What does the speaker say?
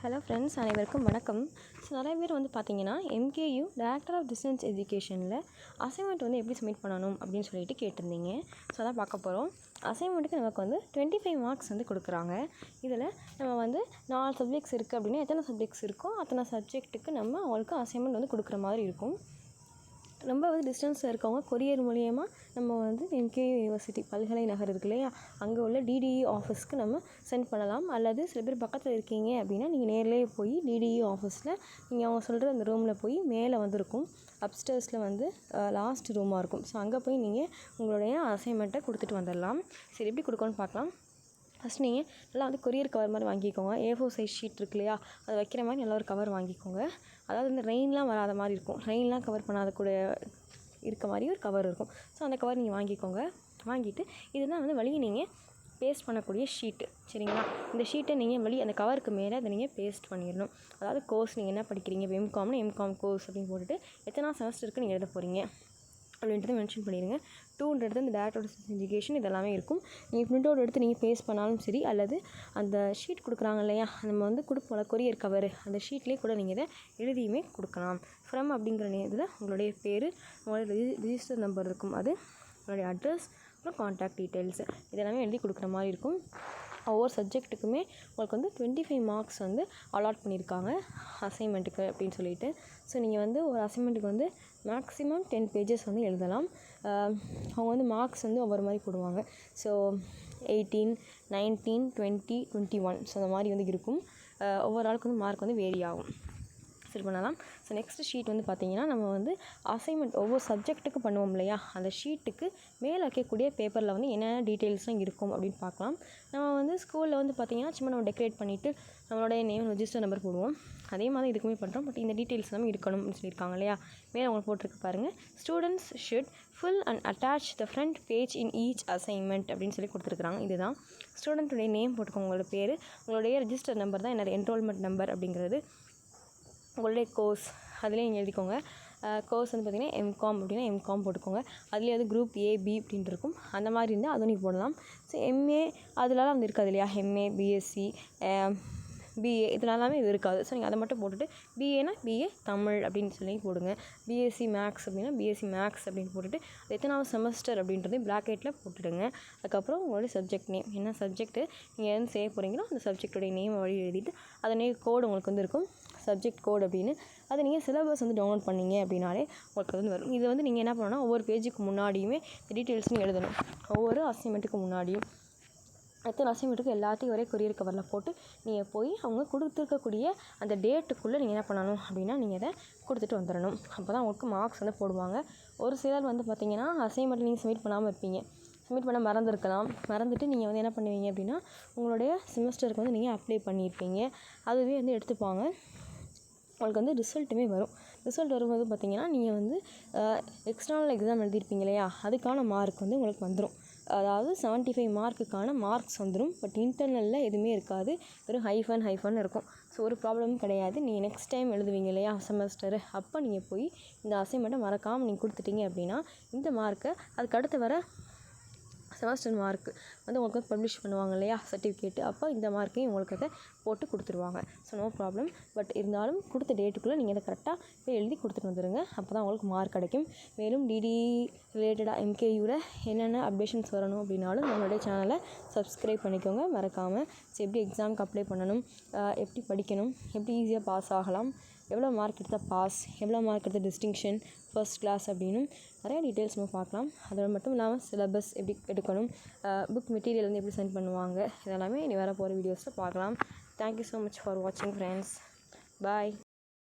Hello friends, அனைவருக்கும் வணக்கம். So நிறைய பேர் வந்து பார்த்தீங்கன்னா எம்கேயூ டைரக்டர் ஆஃப் டிஸ்டன்ஸ் எஜுகேஷனில் அசைன்மெண்ட் வந்து எப்படி சப்மிட் பண்ணணும் அப்படின்னு சொல்லிட்டு கேட்டிருந்தீங்க. ஸோ அதான் பார்க்க போகிறோம். அசைன்மெண்ட்டுக்கு நமக்கு வந்து 25 மார்க்ஸ் வந்து கொடுக்குறாங்க. இதில் நம்ம வந்து 4 சப்ஜெக்ட்ஸ் இருக்குது அப்படின்னா எத்தனை சப்ஜெக்ட்ஸ் இருக்கோ அத்தனை சப்ஜெக்ட்டுக்கு நம்ம அவங்களுக்கு அசைன்மெண்ட் வந்து கொடுக்குற மாதிரி இருக்கும். ரொம்ப வந்து டிஸ்டன்ஸில் இருக்கவங்க கொரியர் மூலிமா நம்ம வந்து எம்கேயூ யூனிவர்சிட்டி பல்கலை நகர் இருக்கு இல்லையா, அங்கே உள்ள டிடிஇ ஆஃபீஸ்க்கு நம்ம சென்ட் பண்ணலாம். அல்லது சில பேர் பக்கத்தில் இருக்கீங்க அப்படின்னா நீங்கள் நேர்லேயே போய் டிடிஇ ஆஃபீஸில் நீங்கள் அவங்க சொல்கிற அந்த ரூமில் போய் மேலே வந்து இருக்கும், அப்ஸ்டேர்ஸில் வந்து லாஸ்ட் ரூமாக இருக்கும். ஸோ அங்கே போய் நீங்கள் உங்களுடைய அசைன்மெண்ட்டை கொடுத்துட்டு வந்துடலாம். சரி, எப்படி கொடுக்கணும்னு பார்க்கலாம். ஃபஸ்ட் நீங்கள் நல்லா வந்து கொரியர் கவர் மாதிரி வாங்கிக்கோங்க. A4 சைஸ் ஷீட் இருக்கு இல்லையா, அதை வைக்கிற மாதிரி நல்லா ஒரு கவர் வாங்கிக்கோங்க. அதாவது வந்து ரெயின்லாம் வராத மாதிரி இருக்கும், ரெயின்லாம் கவர் பண்ணாத கூட இருக்க மாதிரி ஒரு கவர் இருக்கும். ஸோ அந்த கவர் நீங்கள் வாங்கிக்கோங்க. வாங்கிட்டு இதுதான் வந்து வழியை நீங்கள் பேஸ்ட் பண்ணக்கூடிய ஷீட்டு, சரிங்களா. இந்த ஷீட்டை நீங்கள் வழி அந்த கவருக்கு மேலே அதை நீங்கள் பேஸ்ட் பண்ணிடணும். அதாவது கோர்ஸ் நீங்கள் என்ன படிக்கிறீங்க, இப்போ எம்காம்னா எம்காம் கோர்ஸ் அப்படின்னு போட்டுட்டு எத்தனை செமஸ்டருக்கு நீங்கள் எழுத போகிறீங்க அப்படின்றத மென்ஷன் பண்ணிடுங்க. 200 இந்த டைரக்டர் ஆஃப் டிஸ்டன்ஸ் எஜுகேஷன் இதெல்லாமே இருக்கும். நீங்கள் பிரிண்ட் அவுட் எடுத்து நீங்கள் பேஸ்ட் பண்ணாலும் சரி, அல்லது அந்த ஷீட் கொடுக்குறாங்க இல்லையா, நம்ம வந்து கொடுப்போம்ல கொரியர் கவர், அந்த ஷீட்லேயே கூட நீங்கள் இதை எழுதியுமே கொடுக்கலாம். ஃப்ரம் அப்படிங்கிற இதில் உங்களுடைய பேர், உங்களுடைய ரிஜிஸ்டர் நம்பர் இருக்கும், அது உங்களுடைய அட்ரஸ், அப்புறம் கான்டாக்ட் டீட்டெயில்ஸ் இதெல்லாமே எழுதி கொடுக்குற மாதிரி இருக்கும். ஒவ்வொரு சப்ஜெக்ட்டுக்குமே உங்களுக்கு வந்து 25 மார்க்ஸ் வந்து அலாட் பண்ணியிருக்காங்க அசைன்மெண்ட்டுக்கு அப்படின்னு சொல்லிட்டு. ஸோ நீங்கள் வந்து ஒரு அசைன்மெண்ட்டுக்கு வந்து மேக்ஸிமம் 10 பேஜஸ் வந்து எழுதலாம். அவங்க வந்து மார்க்ஸ் வந்து ஒவ்வொரு மாதிரி போடுவாங்க. ஸோ 18, 19, 20, 21 ஸோ அந்த மாதிரி வந்து இருக்கும். ஒவ்வொரு ஆளுக்கு வந்து மார்க் வந்து வேரி ஆகும். சரி, பண்ணலாம். ஸோ நெக்ஸ்ட் ஷீட் வந்து பார்த்திங்கன்னா, நம்ம வந்து அசைன்மெண்ட் ஒவ்வொரு சப்ஜெக்ட்டுக்கு பண்ணுவோம் இல்லையா, அந்த ஷீட்டுக்கு மேலே வைக்கக்கூடிய பேப்பரில் வந்து என்னென்ன டீட்டெயில்ஸ்லாம் இருக்கும் அப்படின்னு பார்க்கலாம். நம்ம வந்து ஸ்கூலில் வந்து பார்த்திங்கன்னா சும்மா நம்ம டெக்கரேட் பண்ணிவிட்டு நம்மளுடைய நேம், ரெஜிஸ்டர் நம்பர் போடுவோம். அதே மாதிரி இதுக்குமே பண்ணுறோம். பட் இந்த டீட்டெயில்ஸ் எல்லாமே இருக்கணும் அப்படின்னு சொல்லியிருக்காங்க இல்லையா, மேலே உங்களுக்கு போட்டிருக்கு பாருங்கள். Students should fill and attach the front page in each assignment அப்படின்னு சொல்லி கொடுத்துருக்குறாங்க. இதுதான் ஸ்டூடெண்ட்டுடைய நேம் போட்டுக்கோங்க, உங்களோட பேர், உங்களுடைய ரெஜிஸ்டர் நம்பர் தான் என்னோட என்ரோல்மெண்ட் நம்பர் அப்படிங்கிறது, உங்களுடைய கோர்ஸ் அதிலே நீங்கள் எழுதிக்கோங்க. கோர்ஸ் வந்து பார்த்திங்கன்னா எம்காம் அப்படின்னா எம்காம் போட்டுக்கோங்க. அதுலேயே வந்து குரூப் ஏபி அப்படின்ட்டு இருக்கும், அந்த மாதிரி இருந்தால் அதுவும் நீங்கள் போடலாம். ஸோ எம்ஏ அதெல்லாம் வந்து இருக்காது இல்லையா, எம்ஏ பிஎஸ்சி பிஏ இதெல்லாமே இது இருக்காது. ஸோ நீங்கள் அதை மட்டும் போட்டுட்டு பிஏனா பிஏ தமிழ் அப்படின்னு சொல்லி போடுங்க. பிஎஸ்சி மேக்ஸ் அப்படின்னா பிஎஸ்சி மேக்ஸ் அப்படின்னு போட்டுட்டு எத்தனாவது செமஸ்டர் அப்படின்றது ப்ராக்கெட்டில் போட்டுடுங்க. அதுக்கப்புறம் உங்களுடைய சப்ஜெக்ட் நேம், என்ன சப்ஜெக்ட்டு நீங்கள் எதுவும் செய்ய போகிறீங்களோ அந்த சப்ஜெக்டோடைய நேம் வழி எழுதிட்டு அதனே கோடு உங்களுக்கு வந்து இருக்கும், சப்ஜெக்ட் கோட் அப்படின்னு. அதை நீங்கள் சிலபஸ் வந்து டவுன்லோட் பண்ணிங்க அப்படின்னாலே உங்களுக்கு வந்து வரும். இதை வந்து நீங்கள் என்ன பண்ணணும்னா ஒவ்வொரு பேஜுக்கு முன்னாடியுமே டீட்டெயில்ஸ்னு எழுதணும். ஒவ்வொரு அசைன்மெண்ட்டுக்கு முன்னாடியும் எத்தனை அசைன்மெண்ட்டுக்கு எல்லாத்தையும் ஒரே கொரியர் கவரில் போட்டு நீங்கள் போய் அவங்க கொடுத்துருக்கக்கூடிய அந்த டேட்டுக்குள்ளே நீங்கள் என்ன பண்ணணும் அப்படின்னா நீங்கள் அதை கொடுத்துட்டு வந்துடணும். அப்போ தான் உங்களுக்கு மார்க்ஸ் வந்து போடுவாங்க. ஒரு சிலர் வந்து பார்த்திங்கன்னா அசைன்மெண்ட் நீங்கள் சப்மிட் பண்ணாமல் இருப்பீங்க, சப்மிட் பண்ண மறந்துட்டு நீங்கள் வந்து என்ன பண்ணுவீங்க அப்படின்னா உங்களுடைய செமஸ்டருக்கு வந்து நீங்கள் அப்ளை பண்ணியிருப்பீங்க, அதுவே வந்து எடுத்துப்பாங்க. உங்களுக்கு வந்து ரிசல்ட்டுமே வரும். ரிசல்ட் வரும்போது பார்த்திங்கன்னா நீங்கள் வந்து எக்ஸ்டர்னல் எக்ஸாம் எழுதியிருப்பீங்க இல்லையா, அதுக்கான மார்க் வந்து உங்களுக்கு வந்துடும். அதாவது 75 மார்க்குக்கான மார்க்ஸ் வந்துடும். பட் இன்டர்னலில் எதுவுமே இருக்காது, வெறும் ஹைஃபன் இருக்கும். ஸோ ஒரு ப்ராப்ளமும் கிடையாது. நீங்கள் நெக்ஸ்ட் டைம் எழுதுவீங்க இல்லையா செமஸ்டரு, அப்போ நீங்கள் போய் இந்த அசைன்மெண்ட்டை மறக்காமல் நீங்கள் கொடுத்துட்டீங்க அப்படின்னா இந்த மார்க்கை அதுக்கு அடுத்து வர செமஸ்டர் மார்க்கு வந்து உங்களுக்கு பப்ளிஷ் பண்ணுவாங்க இல்லையா சர்டிஃபிகேட்டு, அப்போ இந்த மார்க்கையும் உங்களுக்கு அதை போட்டு கொடுத்துருவாங்க. So no problem. பட் இருந்தாலும் கொடுத்த டேட்டுக்குள்ளே நீங்கள் அதை கரெக்டாக போய் எழுதி கொடுத்துட்டு வந்துடுங்க. அப்போ தான் உங்களுக்கு மார்க் கிடைக்கும். மேலும் டிடிஇ ரிலேட்டடாக எம்கேயூவில் என்னென்ன அப்டேஷன்ஸ் வரணும் அப்படின்னாலும் நம்மளுடைய சேனலை சப்ஸ்கிரைப் பண்ணிக்கோங்க மறக்காமல். ஸோ எப்படி எக்ஸாமுக்கு அப்ளை பண்ணணும், எப்படி படிக்கணும், எப்படி ஈஸியாக பாஸ் ஆகலாம், எவ்வளோ மார்க் எடுத்தால் பாஸ், எவ்வளோ மார்க் எடுத்தால் டிஸ்டிங்ஷன், ஃபர்ஸ்ட் கிளாஸ் அப்படின்னு நிறைய டீட்டெயில்ஸ் நம்ம பார்க்கலாம். அதோட மட்டும் இல்லாமல் சிலபஸ் எப்படி எடுக்கணும், புக் மெட்டீரியல் வந்து எப்படி சென்ட் பண்ணுவாங்க, இதெல்லாமே இனி வர போகிற வீடியோஸில் பார்க்கலாம். தேங்க்யூ ஸோ மச் ஃபார் வாட்சிங் ஃப்ரெண்ட்ஸ். பாய்.